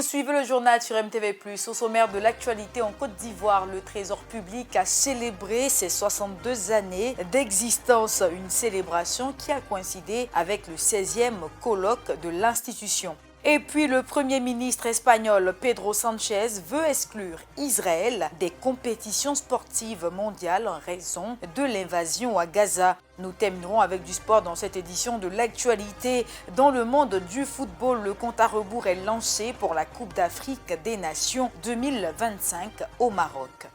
suivez le journal sur MTV+. Au sommaire de l'actualité en Côte d'Ivoire, le Trésor public a célébré ses 62 années d'existence. Une célébration qui a coïncidé avec le 16e colloque de l'institution. Et puis le Premier ministre espagnol Pedro Sánchez veut exclure Israël des compétitions sportives mondiales en raison de l'invasion à Gaza. Nous terminerons avec du sport dans cette édition de l'actualité. Dans le monde du football, le compte à rebours est lancé pour la Coupe d'Afrique des Nations 2025 au Maroc.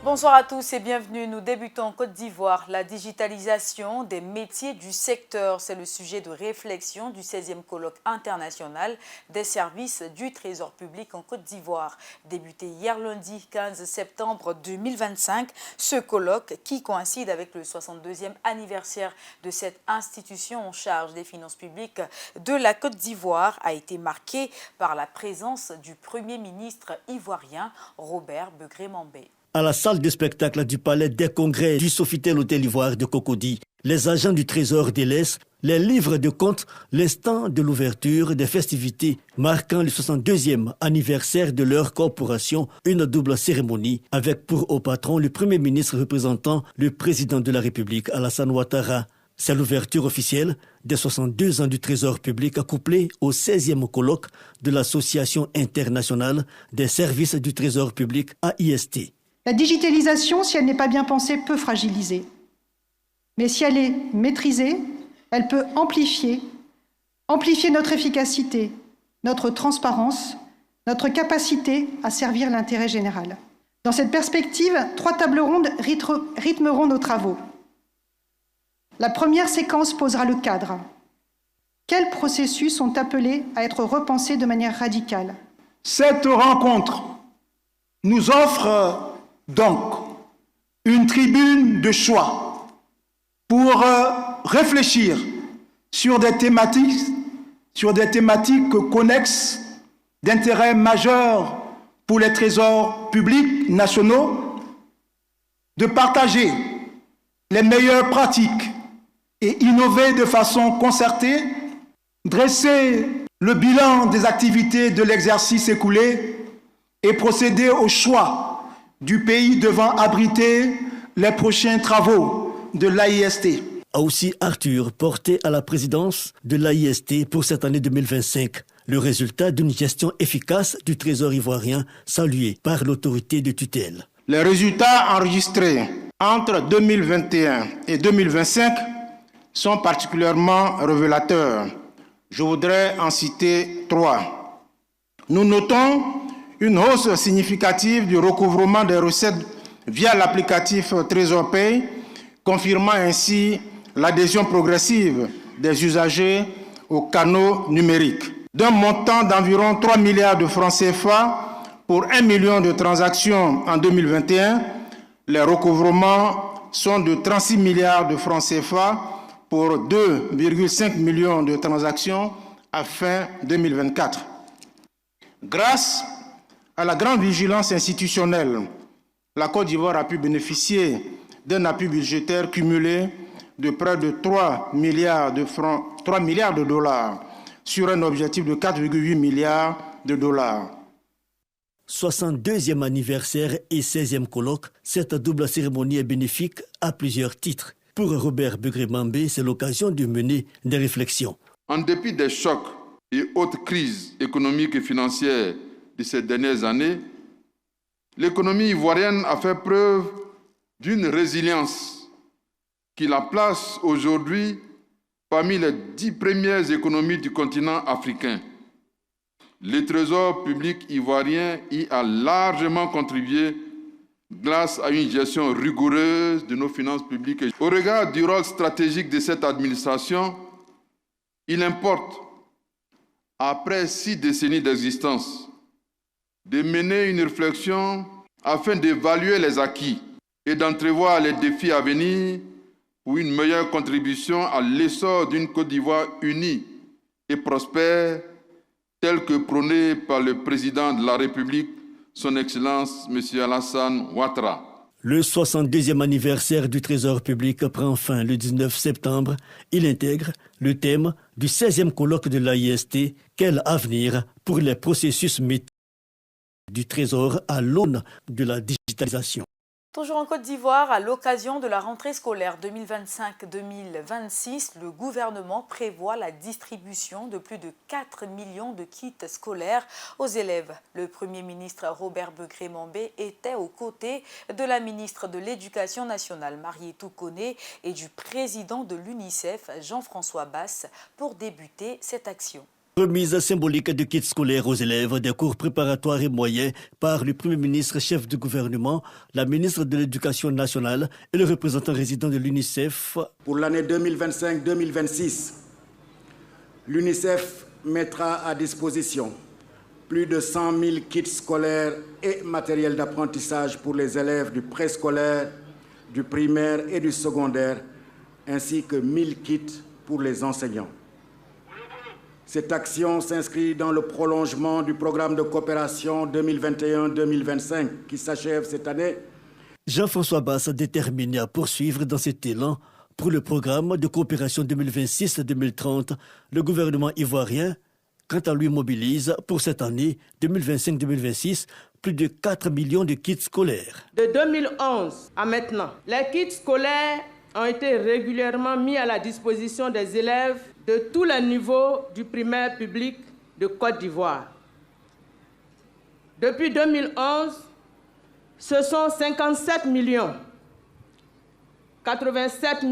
Bonsoir à tous et bienvenue. Nous débutons en Côte d'Ivoire. La digitalisation des métiers du secteur, c'est le sujet de réflexion du 16e colloque international des services du Trésor public en Côte d'Ivoire. Débuté hier lundi 15 septembre 2025, ce colloque qui coïncide avec le 62e anniversaire de cette institution en charge des finances publiques de la Côte d'Ivoire a été marqué par la présence du Premier ministre ivoirien Robert Begré-Mambé. À la salle de spectacle du Palais des Congrès du Sofitel Hôtel Ivoire de Cocody, les agents du Trésor délaissent les livres de comptes, l'instant de l'ouverture des festivités marquant le 62e anniversaire de leur corporation, une double cérémonie avec pour haut patron le Premier ministre représentant le président de la République, Alassane Ouattara. C'est l'ouverture officielle des 62 ans du Trésor public couplée au 16e colloque de l'Association internationale des services du Trésor public, AIST. La digitalisation, si elle n'est pas bien pensée, peut fragiliser. Mais si elle est maîtrisée, elle peut amplifier notre efficacité, notre transparence, notre capacité à servir l'intérêt général. Dans cette perspective, 3 tables rondes rythmeront nos travaux. La première séquence posera le cadre. Quels processus sont appelés à être repensés de manière radicale? Cette rencontre nous offre donc une tribune de choix pour réfléchir sur des thématiques connexes d'intérêt majeur pour les trésors publics nationaux, de partager les meilleures pratiques et innover de façon concertée, dresser le bilan des activités de l'exercice écoulé et procéder au choix du pays devant abriter les prochains travaux de l'AIST. Aussi Arthur, porté à la présidence de l'AIST pour cette année 2025. Le résultat d'une gestion efficace du Trésor ivoirien salué par l'autorité de tutelle. Les résultats enregistrés entre 2021 et 2025 sont particulièrement révélateurs. Je voudrais en citer 3. Nous notons une hausse significative du recouvrement des recettes via l'applicatif Trésor Pay, confirmant ainsi l'adhésion progressive des usagers aux canaux numériques. D'un montant d'environ 3 milliards de francs CFA pour 1 million de transactions en 2021, les recouvrements sont de 36 milliards de francs CFA pour 2,5 millions de transactions à fin 2024. Grâce à la grande vigilance institutionnelle, la Côte d'Ivoire a pu bénéficier d'un appui budgétaire cumulé de près de 3 milliards de dollars sur un objectif de 4,8 milliards de dollars. 62e anniversaire et 16e colloque, cette double cérémonie est bénéfique à plusieurs titres. Pour Robert Begré-Mambé, c'est l'occasion de mener des réflexions. En dépit des chocs et autres crises économiques et financières de ces dernières années, l'économie ivoirienne a fait preuve d'une résilience qui la place aujourd'hui parmi les 10 premières économies du continent africain. Le Trésor public ivoirien y a largement contribué grâce à une gestion rigoureuse de nos finances publiques. Au regard du rôle stratégique de cette administration, il importe, après 6 décennies d'existence, de mener une réflexion afin d'évaluer les acquis et d'entrevoir les défis à venir pour une meilleure contribution à l'essor d'une Côte d'Ivoire unie et prospère, telle que prônée par le président de la République, son Excellence M. Alassane Ouattara. Le 62e anniversaire du Trésor public prend fin le 19 septembre. Il intègre le thème du 16e colloque de l'AIST, quel avenir pour les processus métiers du Trésor à l'aune de la digitalisation. Toujours en Côte d'Ivoire, à l'occasion de la rentrée scolaire 2025-2026, le gouvernement prévoit la distribution de plus de 4 millions de kits scolaires aux élèves. Le Premier ministre Robert Begré-Mambé était aux côtés de la ministre de l'Éducation nationale, Marietou Koné, et du président de l'UNICEF, Jean-François Basse, pour débuter cette action. Remise symbolique de kits scolaires aux élèves des cours préparatoires et moyens par le Premier ministre chef du gouvernement, la ministre de l'Éducation nationale et le représentant résident de l'UNICEF. Pour l'année 2025-2026, l'UNICEF mettra à disposition plus de 100 000 kits scolaires et matériel d'apprentissage pour les élèves du préscolaire, du primaire et du secondaire, ainsi que 1 000 kits pour les enseignants. Cette action s'inscrit dans le prolongement du programme de coopération 2021-2025 qui s'achève cette année. Jean-François Basse déterminé à poursuivre dans cet élan pour le programme de coopération 2026-2030. Le gouvernement ivoirien, quant à lui, mobilise pour cette année 2025-2026 plus de 4 millions de kits scolaires. De 2011 à maintenant, les kits scolaires ont été régulièrement mis à la disposition des élèves de tous les niveaux du primaire public de Côte d'Ivoire. Depuis 2011, ce sont 57 87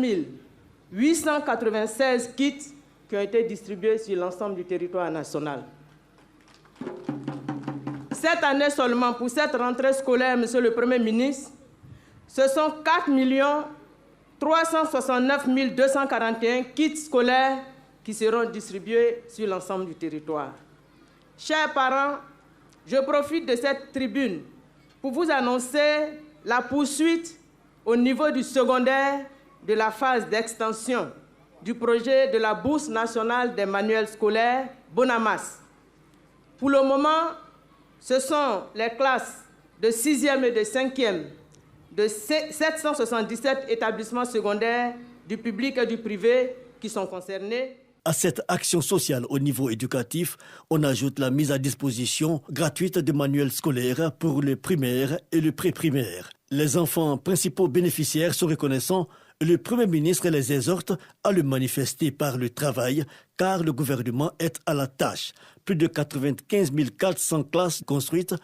896 kits qui ont été distribués sur l'ensemble du territoire national. Cette année seulement, pour cette rentrée scolaire, Monsieur le Premier ministre, ce sont 4 369 241 kits scolaires qui seront distribués sur l'ensemble du territoire. Chers parents, je profite de cette tribune pour vous annoncer la poursuite au niveau du secondaire de la phase d'extension du projet de la Bourse nationale des manuels scolaires Bonamas. Pour le moment, ce sont les classes de 6e et de 5e de 777 établissements secondaires du public et du privé qui sont concernés. À cette action sociale au niveau éducatif, on ajoute la mise à disposition gratuite de manuels scolaires pour les primaires et le pré-primaire. Les enfants principaux bénéficiaires sont reconnaissants et le Premier ministre les exhorte à le manifester par le travail car le gouvernement est à la tâche. Plus de 95 400 classes construites,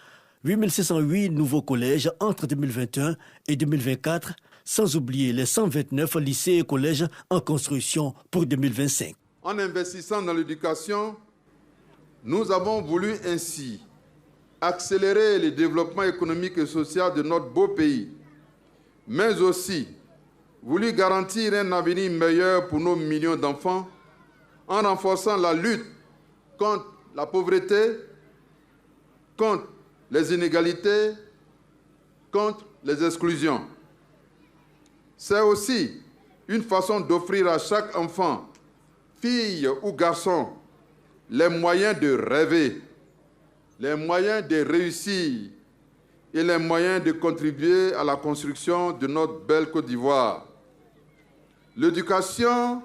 8 608 nouveaux collèges entre 2021 et 2024, sans oublier les 129 lycées et collèges en construction pour 2025. En investissant dans l'éducation, nous avons voulu ainsi accélérer le développement économique et social de notre beau pays, mais aussi voulu garantir un avenir meilleur pour nos millions d'enfants en renforçant la lutte contre la pauvreté, contre les inégalités, contre les exclusions. C'est aussi une façon d'offrir à chaque enfant, fille ou garçon, les moyens de rêver, les moyens de réussir et les moyens de contribuer à la construction de notre belle Côte d'Ivoire. L'éducation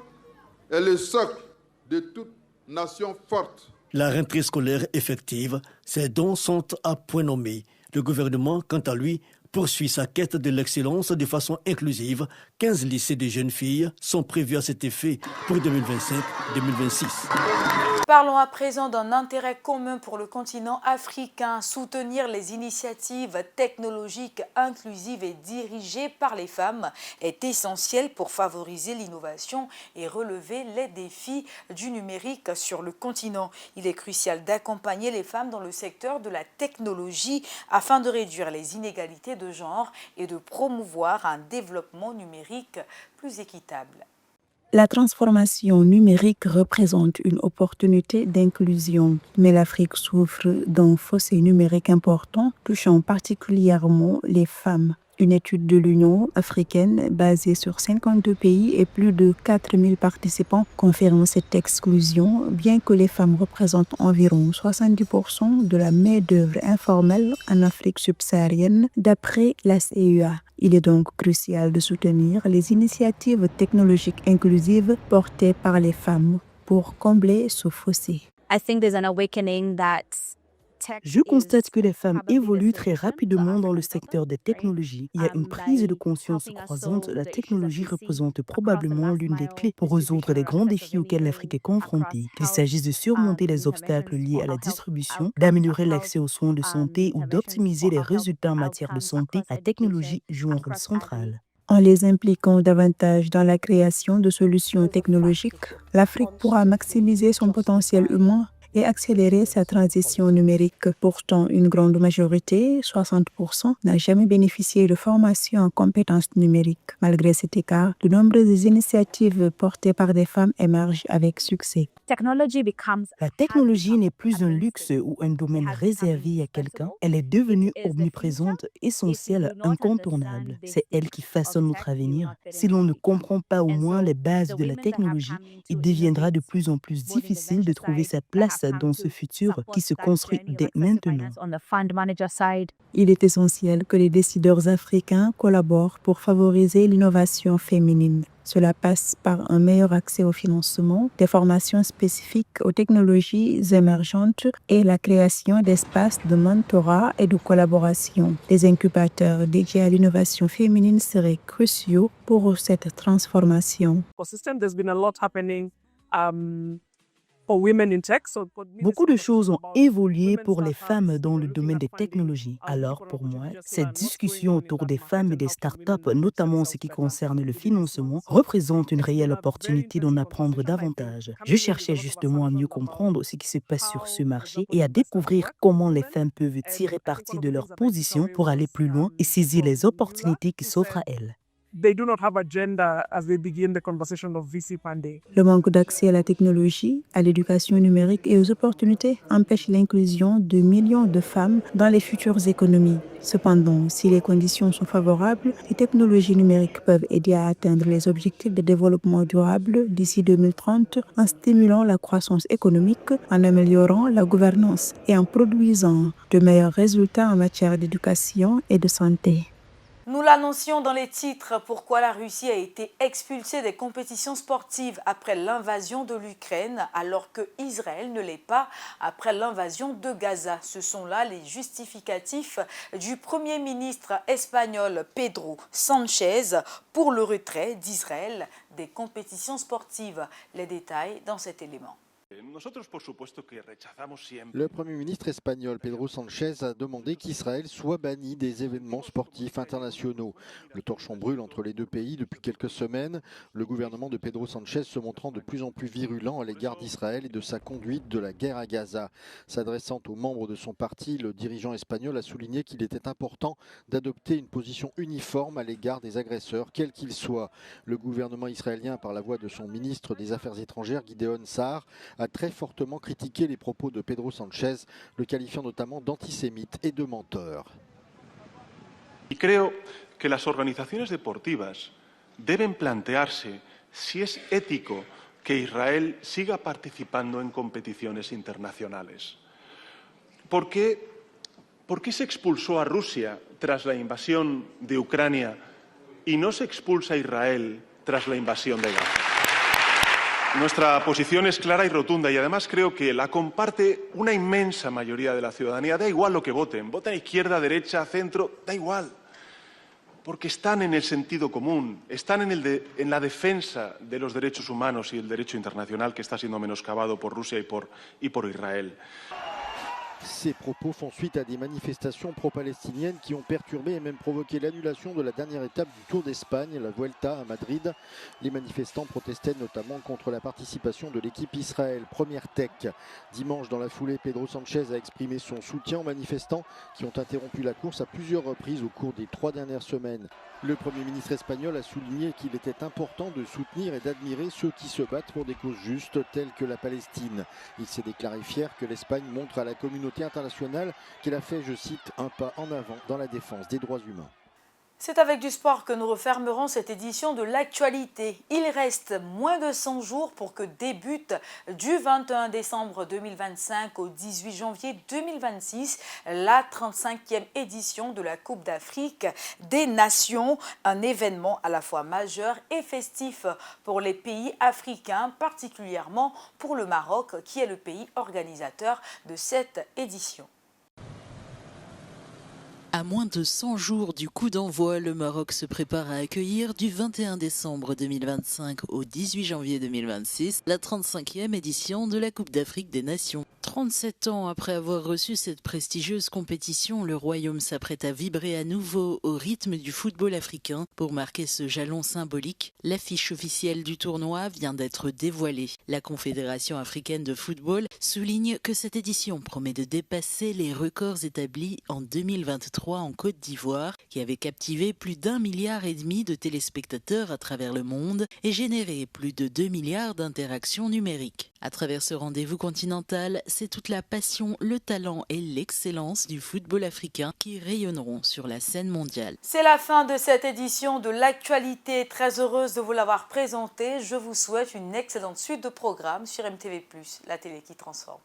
est le socle de toute nation forte. La rentrée scolaire effective, ces dons sont à point nommé. Le gouvernement, quant à lui, poursuit sa quête de l'excellence de façon inclusive. 15 lycées de jeunes filles sont prévus à cet effet pour 2025-2026. Parlons à présent d'un intérêt commun pour le continent africain. Soutenir les initiatives technologiques inclusives et dirigées par les femmes est essentiel pour favoriser l'innovation et relever les défis du numérique sur le continent. Il est crucial d'accompagner les femmes dans le secteur de la technologie afin de réduire les inégalités de genre et de promouvoir un développement numérique plus équitable. La transformation numérique représente une opportunité d'inclusion, mais l'Afrique souffre d'un fossé numérique important, touchant particulièrement les femmes. Une étude de l'Union africaine basée sur 52 pays et plus de 4000 participants confirme cette exclusion, bien que les femmes représentent environ 70% de la main-d'œuvre informelle en Afrique subsaharienne, d'après la CEA. Il est donc crucial de soutenir les initiatives technologiques inclusives portées par les femmes pour combler ce fossé. Je constate que les femmes évoluent très rapidement dans le secteur des technologies. Il y a une prise de conscience croissante. La technologie représente probablement l'une des clés pour résoudre les grands défis auxquels l'Afrique est confrontée. Qu'il s'agisse de surmonter les obstacles liés à la distribution, d'améliorer l'accès aux soins de santé ou d'optimiser les résultats en matière de santé, la technologie joue un rôle central. En les impliquant davantage dans la création de solutions technologiques, l'Afrique pourra maximiser son potentiel humain et accélérer sa transition numérique. Pourtant, une grande majorité, 60%, n'a jamais bénéficié de formation en compétences numériques. Malgré cet écart, de nombreuses initiatives portées par des femmes émergent avec succès. La technologie n'est plus un luxe ou un domaine réservé à quelqu'un. Elle est devenue omniprésente, essentielle, incontournable. C'est elle qui façonne notre avenir. Si l'on ne comprend pas au moins les bases de la technologie, il deviendra de plus en plus difficile de trouver sa place dans ce futur qui se construit dès maintenant. Il est essentiel que les décideurs africains collaborent pour favoriser l'innovation féminine. Cela passe par un meilleur accès au financement, des formations spécifiques aux technologies émergentes et la création d'espaces de mentorat et de collaboration. Des incubateurs dédiés à l'innovation féminine seraient cruciaux pour cette transformation. Beaucoup de choses ont évolué pour les femmes dans le domaine des technologies. Alors, pour moi, cette discussion autour des femmes et des startups, notamment en ce qui concerne le financement, représente une réelle opportunité d'en apprendre davantage. Je cherchais justement à mieux comprendre ce qui se passe sur ce marché et à découvrir comment les femmes peuvent tirer parti de leur position pour aller plus loin et saisir les opportunités qui s'offrent à elles. Le manque d'accès à la technologie, à l'éducation numérique et aux opportunités empêche l'inclusion de millions de femmes dans les futures économies. Cependant, si les conditions sont favorables, les technologies numériques peuvent aider à atteindre les objectifs de développement durable d'ici 2030 en stimulant la croissance économique, en améliorant la gouvernance et en produisant de meilleurs résultats en matière d'éducation et de santé. Nous l'annoncions dans les titres, pourquoi la Russie a été expulsée des compétitions sportives après l'invasion de l'Ukraine, alors que Israël ne l'est pas après l'invasion de Gaza. Ce sont là les justificatifs du Premier ministre espagnol Pedro Sánchez pour le retrait d'Israël des compétitions sportives. Les détails dans cet élément. Le Premier ministre espagnol Pedro Sánchez a demandé qu'Israël soit banni des événements sportifs internationaux. Le torchon brûle entre les deux pays depuis quelques semaines, le gouvernement de Pedro Sánchez se montrant de plus en plus virulent à l'égard d'Israël et de sa conduite de la guerre à Gaza. S'adressant aux membres de son parti, le dirigeant espagnol a souligné qu'il était important d'adopter une position uniforme à l'égard des agresseurs, quels qu'ils soient. Le gouvernement israélien, par la voix de son ministre des Affaires étrangères, Gideon Saar, a très fortement critiqué les propos de Pedro Sánchez, le qualifiant notamment d'antisémite et de menteur. Y creo que las organizaciones deportivas deben plantearse si es ético que Israel siga participando en competiciones internacionales. ¿Por qué se expulsó a Rusia tras la invasión de Ucrania y no se expulsa a Israel tras la invasión de Gaza? Nuestra posición es clara y rotunda y además creo que la comparte una inmensa mayoría de la ciudadanía. Da igual lo que voten izquierda, derecha, centro, da igual. Porque están en el sentido común, están en la defensa de los derechos humanos y el derecho internacional que está siendo menoscabado por Rusia y por Israel. Ces propos font suite à des manifestations pro-palestiniennes qui ont perturbé et même provoqué l'annulation de la dernière étape du Tour d'Espagne, la Vuelta à Madrid. Les manifestants protestaient notamment contre la participation de l'équipe Israël, Première Tech. Dimanche, dans la foulée, Pedro Sánchez a exprimé son soutien aux manifestants qui ont interrompu la course à plusieurs reprises au cours des 3 dernières semaines. Le Premier ministre espagnol a souligné qu'il était important de soutenir et d'admirer ceux qui se battent pour des causes justes telles que la Palestine. Il s'est déclaré fier que l'Espagne montre à la communauté internationale qu'elle a fait, je cite, un pas en avant dans la défense des droits humains. C'est avec du sport que nous refermerons cette édition de l'actualité. Il reste moins de 100 jours pour que débute du 21 décembre 2025 au 18 janvier 2026 la 35e édition de la Coupe d'Afrique des Nations, un événement à la fois majeur et festif pour les pays africains, particulièrement pour le Maroc qui est le pays organisateur de cette édition. À moins de 100 jours du coup d'envoi, le Maroc se prépare à accueillir du 21 décembre 2025 au 18 janvier 2026 la 35e édition de la Coupe d'Afrique des Nations. 37 ans après avoir reçu cette prestigieuse compétition, le Royaume s'apprête à vibrer à nouveau au rythme du football africain. Pour marquer ce jalon symbolique, l'affiche officielle du tournoi vient d'être dévoilée. La Confédération africaine de football souligne que cette édition promet de dépasser les records établis en 2023 en Côte d'Ivoire, qui avait captivé plus d'1,5 milliard de téléspectateurs à travers le monde et généré plus de 2 milliards d'interactions numériques. À travers ce rendez-vous continental, c'est toute la passion, le talent et l'excellence du football africain qui rayonneront sur la scène mondiale. C'est la fin de cette édition de l'actualité. Très heureuse de vous l'avoir présentée. Je vous souhaite une excellente suite de programmes sur MTV+, la télé qui transforme.